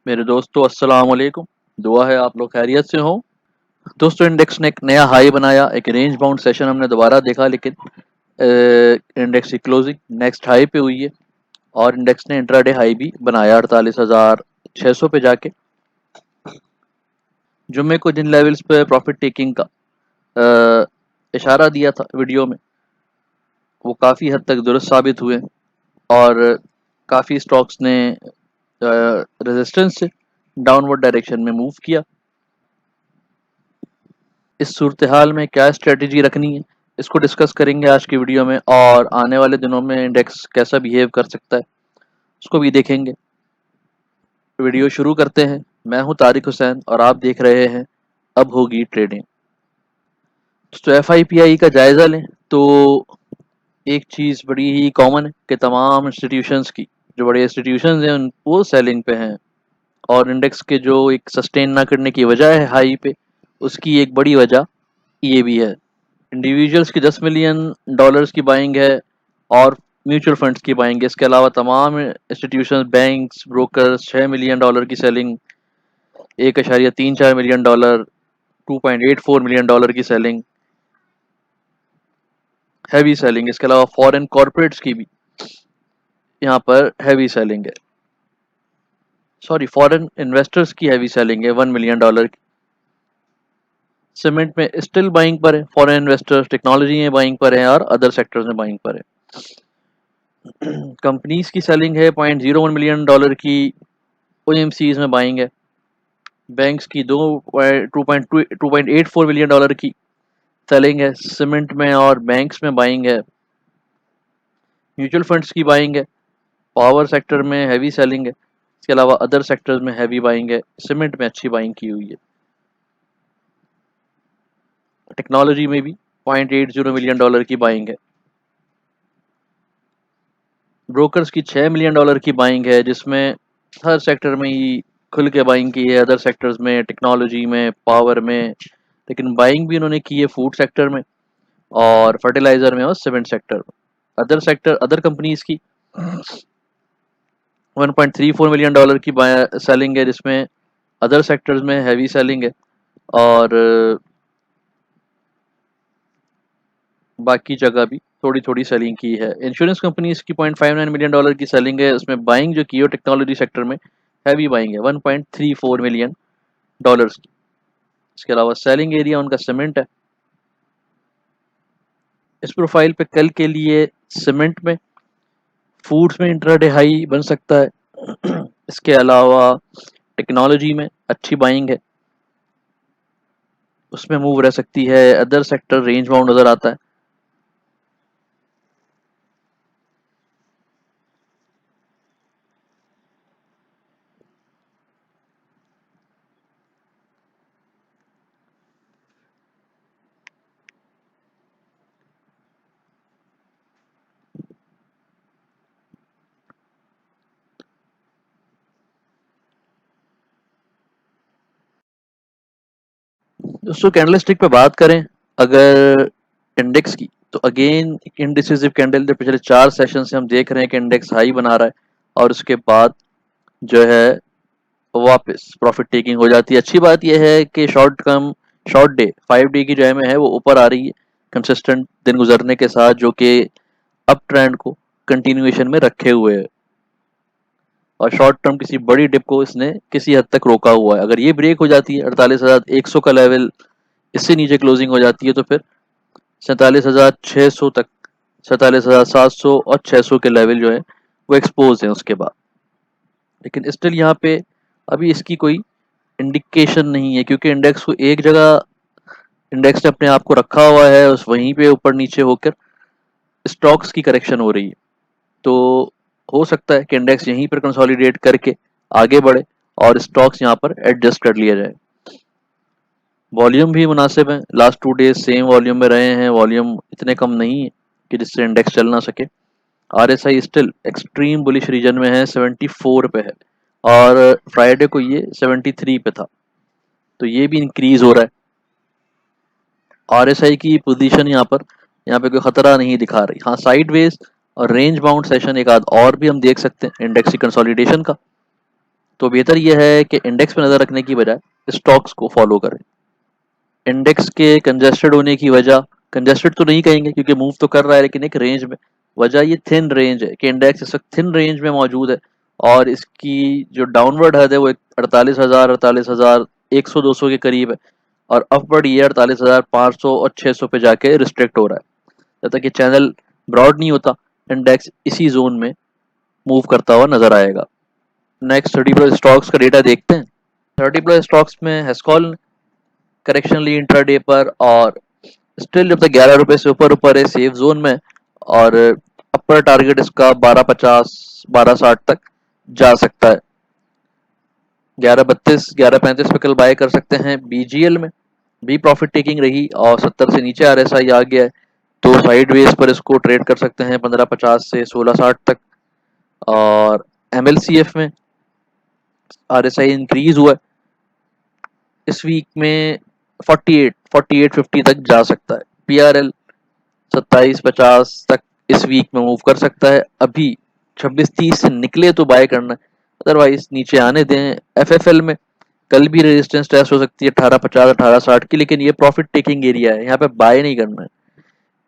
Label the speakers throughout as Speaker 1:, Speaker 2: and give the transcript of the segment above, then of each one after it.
Speaker 1: मेरे दोस्तों अस्सलाम वालेकुम। दुआ है आप लोग खैरियत से हों। दोस्तों इंडेक्स ने एक नया हाई बनाया, एक रेंज बाउंड सेशन हमने दोबारा देखा, लेकिन इंडेक्स की क्लोजिंग नेक्स्ट हाई पे हुई है और इंडेक्स ने इंट्राडे हाई भी बनाया 48,600 पे जाके। जुम्मे को जिन लेवल्स पे प्रॉफिट टेकिंग का इशारा दिया था वीडियो में, वो काफ़ी हद तक दुरुस्त साबित हुए और काफ़ी स्टॉक्स ने रेजिस्टेंस से डाउनवर्ड डायरेक्शन में मूव किया। इस सूरत हाल में क्या स्ट्रेटजी रखनी है, इसको डिस्कस करेंगे आज की वीडियो में, और आने वाले दिनों में इंडेक्स कैसा बिहेव कर सकता है उसको भी देखेंगे। वीडियो शुरू करते हैं। मैं हूं तारिक हुसैन और आप देख रहे हैं अब होगी ट्रेडिंग। तो FIPI का जायज़ा लें तो एक चीज़ बड़ी ही कॉमन है कि तमाम इंस्टीट्यूशंस की, जो बड़े इंस्टीट्यूशंस हैं वो सेलिंग पे हैं, और इंडेक्स के जो एक सस्टेन ना करने की वजह है हाई पे, उसकी एक बड़ी वजह ये भी है। इंडिविजुअल्स की $10 मिलियन की बाइंग है और म्यूचुअल फंड्स की बाइंग है। इसके अलावा तमाम इंस्टीट्यूशन, बैंक्स, ब्रोकर्स $6 मिलियन की सेलिंग, $1.34 मिलियन, $2.84 मिलियन की सेलिंग, हैवी सेलिंग। इसके अलावा फॉरेन कॉरपोरेट्स की भी यहाँ पर हैवी सेलिंग है, सॉरी फॉरेन इन्वेस्टर्स की हैवी सेलिंग है $1 मिलियन की। सीमेंट में स्टिल बाइंग पर है फॉरेन इन्वेस्टर्स, टेक्नोलॉजी में बाइंग पर है और अदर सेक्टर्स में बाइंग पर है। कंपनीज की सेलिंग है $0.01 मिलियन की, OMCs में बाइंग है। बैंक्स की 2.84 मिलियन की सेलिंग है। सीमेंट में और बैंक्स में बाइंग है। म्यूचुअल फंड्स की बाइंग है। पावर सेक्टर में हैवी सेलिंग है। इसके अलावा अदर सेक्टर्स में हैवी बाइंग है। सीमेंट में अच्छी बाइंग की हुई है। टेक्नोलॉजी में भी $0.80 मिलियन की बाइंग है। ब्रोकर्स की $6 मिलियन की बाइंग है, जिसमें हर सेक्टर में ही खुल के बाइंग की है। अदर सेक्टर्स में, टेक्नोलॉजी में, पावर में, लेकिन बाइंग भी उन्होंने की है फूड सेक्टर में और फर्टिलाइजर में और सीमेंट सेक्टर में। अदर कंपनीज की $1.34 मिलियन की सेलिंग है, जिसमें अदर सेक्टर्स में हैवी सेलिंग है और बाकी जगह भी थोड़ी थोड़ी सेलिंग की है। इंश्योरेंस कंपनीज की $0.59 मिलियन की सेलिंग है। उसमें बाइंग जो की है टेक्नोलॉजी सेक्टर में हैवी बाइंग है, $1.34 मिलियन की। इसके अलावा सेलिंग एरिया उनका सीमेंट है। इस प्रोफाइल पे कल के लिए सीमेंट में, फूड्स में इंट्राडे हाई बन सकता है। इसके अलावा टेक्नोलॉजी में अच्छी बाइंग है, उसमें मूव रह सकती है। अदर सेक्टर रेंज बाउंड नजर आता है। दोस्तों कैंडलस्टिक पे बात करें अगर इंडेक्स की, तो अगेन इनडिसिसिव कैंडल, जो पिछले 4 सेशन से हम देख रहे हैं कि इंडेक्स हाई बना रहा है और उसके बाद जो है वापस प्रॉफिट टेकिंग हो जाती है। अच्छी बात यह है कि शॉर्ट डे 5 डे की जो है वो ऊपर आ रही है कंसिस्टेंट दिन गुजरने के साथ, जो कि अप ट्रेंड को कंटिन्यूएशन में रखे हुए है और शॉर्ट टर्म किसी बड़ी डिप को इसने किसी हद तक रोका हुआ है। अगर ये ब्रेक हो जाती है 48,100 का लेवल, इससे नीचे क्लोजिंग हो जाती है, तो फिर 47,600 तक, 47,700 और 600 के लेवल जो है वो एक्सपोज है उसके बाद। लेकिन स्टिल यहाँ पे अभी इसकी कोई इंडिकेशन नहीं है, क्योंकि इंडेक्स को एक जगह, इंडेक्स ने अपने आप को रखा हुआ है, उस वहीं पे ऊपर नीचे होकर स्टॉक्स की करेक्शन हो रही है। तो हो सकता है कि इंडेक्स यहीं पर कंसोलिडेट करके आगे बढ़े और स्टॉक्स यहाँ पर एडजस्ट कर लिया जाए। वॉल्यूम भी मुनासिब है, लास्ट 2 डेज सेम वॉल्यूम में रहे हैं। वॉल्यूम इतने कम नहीं है कि जिससे इंडेक्स चल ना सके। RSI still extreme bullish region में है, 74 पे है और फ्राइडे को ये 73 पे था, तो ये भी इंक्रीज हो रहा है। RSI की पोजीशन यहाँ पे कोई खतरा नहीं दिखा रही। हाँ, साइडवेज और रेंज बाउंड सेशन एक आध और भी हम देख सकते हैं इंडेक्स की कंसोलिडेशन का। तो बेहतर यह है कि इंडेक्स पे नज़र रखने की बजाय स्टॉक्स को फॉलो करें। इंडेक्स के कंजेस्टेड होने की वजह, कंजेस्टेड तो नहीं कहेंगे क्योंकि मूव तो कर रहा है, लेकिन एक रेंज में, वजह ये थिन रेंज है कि इंडेक्स इस वक्त थिन रेंज में मौजूद है और इसकी जो डाउनवर्ड हद है वो 48,000 के करीब है और अपवर्ड ये 48,500 और 600 पे जाके रिस्ट्रिक्ट हो रहा है। जब तक ये चैनल ब्रॉड नहीं होता, इंडेक्स इसी जोन में मूव करता हुआ नजर आएगा। नेक्स्ट 30+ स्टॉक्स का डेटा देखते हैं। 30+ स्टॉक्स में हेस्कॉल करेक्शन ली इंट्राडे पर और स्टिल जब तक 11 रुपए से ऊपर ऊपर है सेफ जोन में और अपर टारगेट इसका 12.50 12.60 तक जा सकता है। 11.32 11.35 पे कल बाय कर सकते हैं। बीजीएल में भी प्रॉफिट टेकिंग रही और 70 से नीचे आरएसआई आ गया है, तो साइड वेज पर इसको ट्रेड कर सकते हैं 15.50 से 16.60 तक। और एमएलसीएफ में आरएसआई इंक्रीज हुआ है, इस वीक में 48 50 तक जा सकता है। पीआरएल 27.50 तक इस वीक में मूव कर सकता है। अभी 26.30 से निकले तो बाय करना है, अदरवाइज नीचे आने दें। एफएफएल में कल भी रेजिस्टेंस टेस्ट हो सकती है 18.50 18.60 की, लेकिन ये प्रॉफिट टेकिंग एरिया है, यहाँ पे बाय नहीं करना है।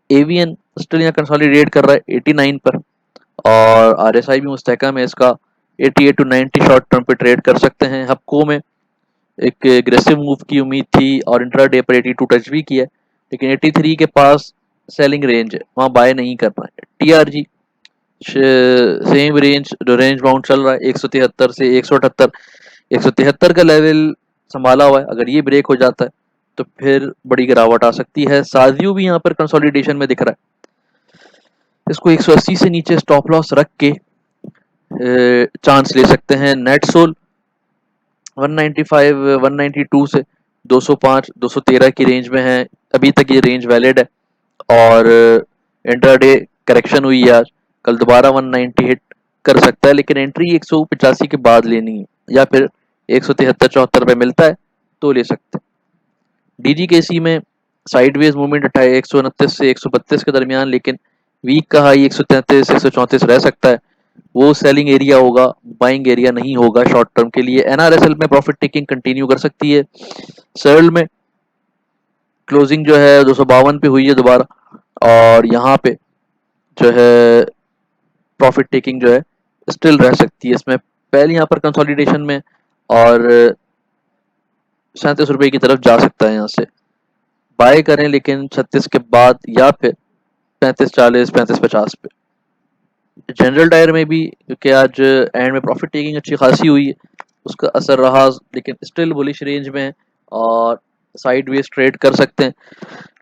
Speaker 1: एवीएन स्टिल यहाँ कंसोलिडेट कर रहा है 89 पर और आरएसआई भी मुस्तहकम है इसका, 88 to 90 शॉर्ट टर्म पे ट्रेड कर सकते हैं। हपको में एक एग्रेसिव मूव की उम्मीद थी और इंट्राडे पर 82 टच भी किया है, लेकिन 83 के पास सेलिंग रेंज है, वहाँ बाय नहीं करना है। टीआरजी सेम रेंज बाउंड चल रहा है 173 से 178। 173 का लेवल संभाला हुआ है, अगर ये ब्रेक हो जाता है तो फिर बड़ी गिरावट आ सकती है। साजियो भी यहाँ पर कंसोलिडेशन में दिख रहा है, इसको 180 से नीचे स्टॉप लॉस रख के चांस ले सकते हैं। नेटसोल 195 192 से 205 213 की रेंज में है, अभी तक ये रेंज वैलिड है और इंट्राडे करेक्शन हुई है आज, कल दोबारा 190 हिट कर सकता है, लेकिन एंट्री 185 के बाद लेनी है या फिर 173 74 पे मिलता है तो ले सकते हैं। डीजीकेसी में साइडवेज मूवमेंट 129 से 132 के दरमियान, लेकिन वीक का हाई 133 134 रह सकता है, वो सेलिंग एरिया होगा, बाइंग एरिया नहीं होगा शॉर्ट टर्म के लिए। एनआरएसएल में प्रॉफिट टेकिंग कंटिन्यू कर सकती है। सर्ल में क्लोजिंग जो है 252 पे हुई है दोबारा और यहाँ पे जो है प्रॉफिट टेकिंग जो है स्टिल रह सकती है इसमें। पहले यहाँ पर कंसोलिडेशन में और 37 रुपए की तरफ जा सकता है, यहाँ से बाय करें लेकिन 36 के बाद या फिर 35.40 35.50 पे। जनरल टायर में भी क्योंकि आज एंड में प्रॉफिट टेकिंग अच्छी खासी हुई है, उसका असर रहा, लेकिन स्टिल बुलिश रेंज में और साइड वेज ट्रेड कर सकते हैं।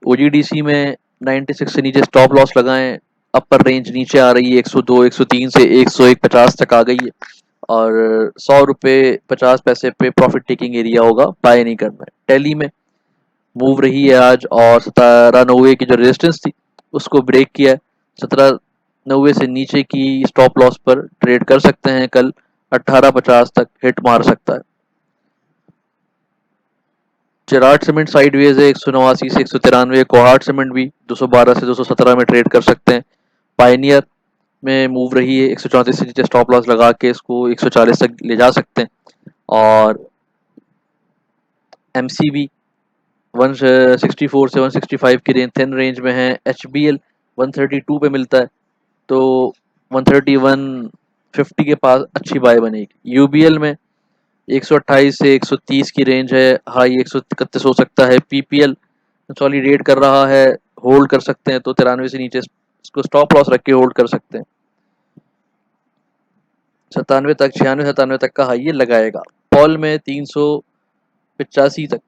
Speaker 1: ओजीडीसी में 96 से नीचे स्टॉप लॉस लगाएं, अपर रेंज नीचे आ रही है 102 103 से 101.50 तक आ गई है और 100 रुपये 50 पैसे पे प्रॉफिट टेकिंग एरिया होगा, बाय नहीं करना है। टेली में मूव रही है आज और 17.90 की जो रेजिस्टेंस थी उसको ब्रेक किया है, 17.90 से नीचे की स्टॉप लॉस पर ट्रेड कर सकते हैं, कल 18.50 तक हिट मार सकता है। चिराट सीमेंट साइडवेज है 189 से 193। कोहाट सीमेंट भी 212 से 217 में ट्रेड कर सकते हैं। पायनियर में मूव रही है 134 से नीचे स्टॉप लॉस लगा के इसको 140 तक ले जा सकते हैं और एमसीबी 164 से 165 की रेंज थिन रेंज में है। एचबीएल 132 पे मिलता है तो 131.50 के पास अच्छी बाय बनेगी। यूबीएल में 128 से 130 की रेंज है, हाई 131 हो सकता है। पीपीएल कंसोलिडेट कर रहा है, होल्ड कर सकते हैं तो 93 से नीचे इसको स्टॉप लॉस रख के होल्ड कर सकते हैं। 97 तक 96 97 तक का हाई ये लगाएगा। पॉल में 385 तक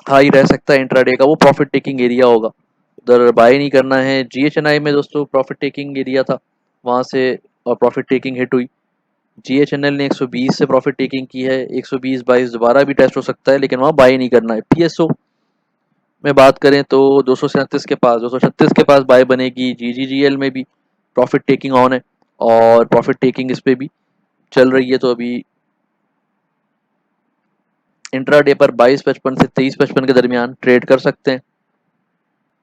Speaker 1: हाई रह सकता है इंट्राडे का, वो प्रॉफिट टेकिंग एरिया होगा, उधर बाय नहीं करना है। जीएचएनआई में दोस्तों प्रॉफिट टेकिंग एरिया था, वहां से और प्रॉफिट टेकिंग हिट हुई। जीएचएनएल ने 120 से प्रॉफिट टेकिंग की है, 120 22 दोबारा भी टेस्ट हो सकता है, लेकिन वहां बाय नहीं करना है। पीएसओ में बात करें तो 237 के पास 236 के पास बाय बनेगी। जीजीजीएल में भी प्रॉफिट टेकिंग ऑन है और प्रॉफिट टेकिंग इस पे भी चल रही है, तो अभी इंट्राडे पर 22.55 से 23.55 के दरमियान ट्रेड कर सकते हैं।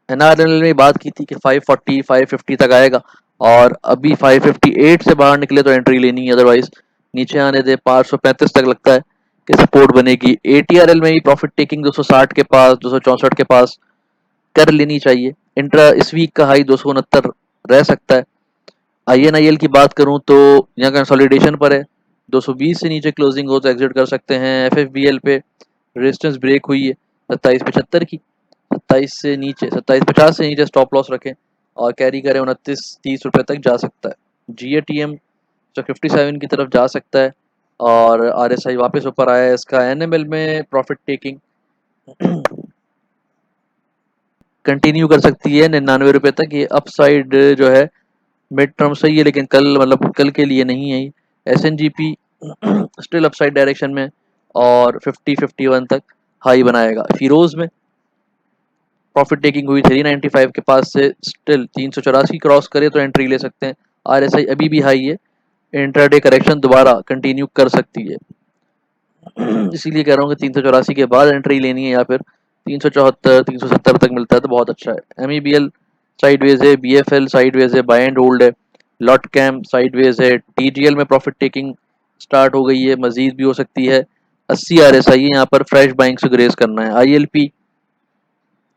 Speaker 1: एनआरएल ने बात की थी कि 540 550 तक आएगा और अभी 558 से बाहर निकले तो एंट्री लेनी है, अदरवाइज नीचे आने दे, 535 तक लगता है कि सपोर्ट बनेगी। ATRL में भी प्रॉफिट टेकिंग 260 के पास, 264 के पास कर लेनी चाहिए। इंट्रा इस वीक का हाई 269 रह सकता है। INIL की बात करूं तो यहाँ कंसोलिडेशन पर है, 220 से नीचे क्लोजिंग हो तो एग्जिट कर सकते हैं। FFBL पे रेजिस्टेंस ब्रेक हुई है 2775 की, 2750 से नीचे स्टॉप लॉस रखें और कैरी करें, 29-30 रुपए तक जा सकता है। GATM जो 57 की तरफ जा सकता है और RSI वापस ऊपर आया है इसका। NML में प्रॉफिट टेकिंग कंटिन्यू कर सकती है 99 रुपए तक। ये अपसाइड जो है मिड टर्म सही है, लेकिन कल मतलब कल के लिए नहीं है। SNGP स्टिल अपसाइड डायरेक्शन में और 50-51 तक हाई बनाएगा। फिरोज में प्रॉफिट टेकिंग हुई 395 के पास से, स्टिल 384 क्रॉस करे तो एंट्री ले सकते हैं। RSI अभी भी हाई है, इंट्राडे करेक्शन दोबारा कंटिन्यू कर सकती है, इसीलिए कह रहा हूँ कि 384 के बाद एंट्री लेनी है, या फिर 374 370 तक मिलता है तो बहुत अच्छा है। MEBL साइडवेज है, BFL साइडवेज है, बाय एंड होल्ड है, लॉट कैम साइडवेज है। TGL में प्रॉफिट टेकिंग स्टार्ट हो गई है, मजीद भी हो सकती है। 80 RSI है, यहाँ पर फ्रेश बाइंग से ग्रेस करना है। ILP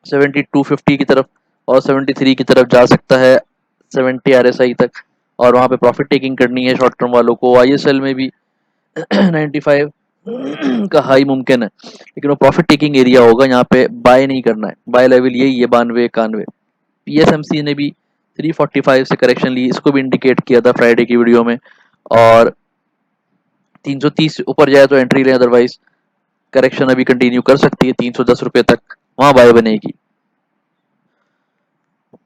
Speaker 1: 7250 की तरफ और 73 की तरफ जा सकता है, 70 RSI तक, और वहाँ पे प्रॉफिट टेकिंग करनी है शॉर्ट टर्म वालों को। ISL में भी 95 का हाई मुमकिन है, लेकिन वो प्रॉफिट टेकिंग एरिया होगा, यहाँ पे बाय नहीं करना है। बाय लेवल यही है 92-91। PSMC ने भी 345 से करेक्शन ली, इसको भी इंडिकेट किया था फ्राइडे की वीडियो में, और 330 ऊपर जाए तो एंट्री लें, अदरवाइज करेक्शन अभी कंटिन्यू कर सकती है 310 रुपए तक, वहां बाय बनेगी।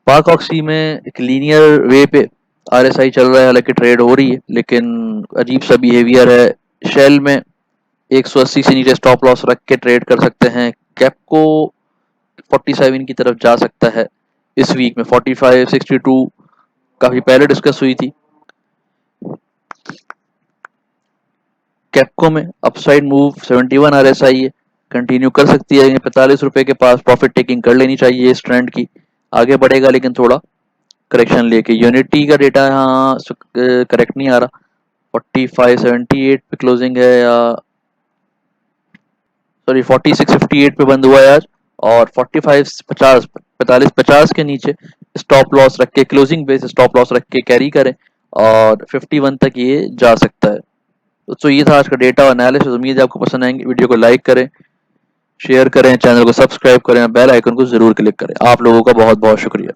Speaker 1: पाक ऑक्सी में एक लीनियर वे पे RSI चल रहा है, हालांकि ट्रेड हो रही है, लेकिन अजीब सा बिहेवियर है। शेल में 180 से नीचे स्टॉप लॉस रख के ट्रेड कर सकते हैं। कैपको 47 की तरफ जा सकता है इस वीक में, 45-62 काफी पहले डिस्कस हुई थी। कैपको में अपसाइड मूव 71 RSI है, कंटिन्यू कर सकती है। 45 रुपए के पास प्रॉफिट टेकिंग कर लेनी चाहिए इस ट्रेंड की। आगे बढ़ेगा लेकिन थोड़ा करेक्शन लेके। यूनिटी का डेटा यहाँ करेक्ट नहीं आ रहा, 45-78 पे क्लोजिंग है, या सॉरी 46-58 पे बंद हुआ है आज, और 45-50 के नीचे स्टॉप लॉस रख के, क्लोजिंग बेस स्टॉप लॉस रख के कैरी करें, और 51 तक ये जा सकता है। तो ये था आज का डेटा और एनालिसिस। उम्मीद है आपको पसंद आएंगे। वीडियो को लाइक करें, शेयर करें, चैनल को सब्सक्राइब करें, बेल आइकन को जरूर क्लिक करें। आप लोगों का बहुत बहुत शुक्रिया।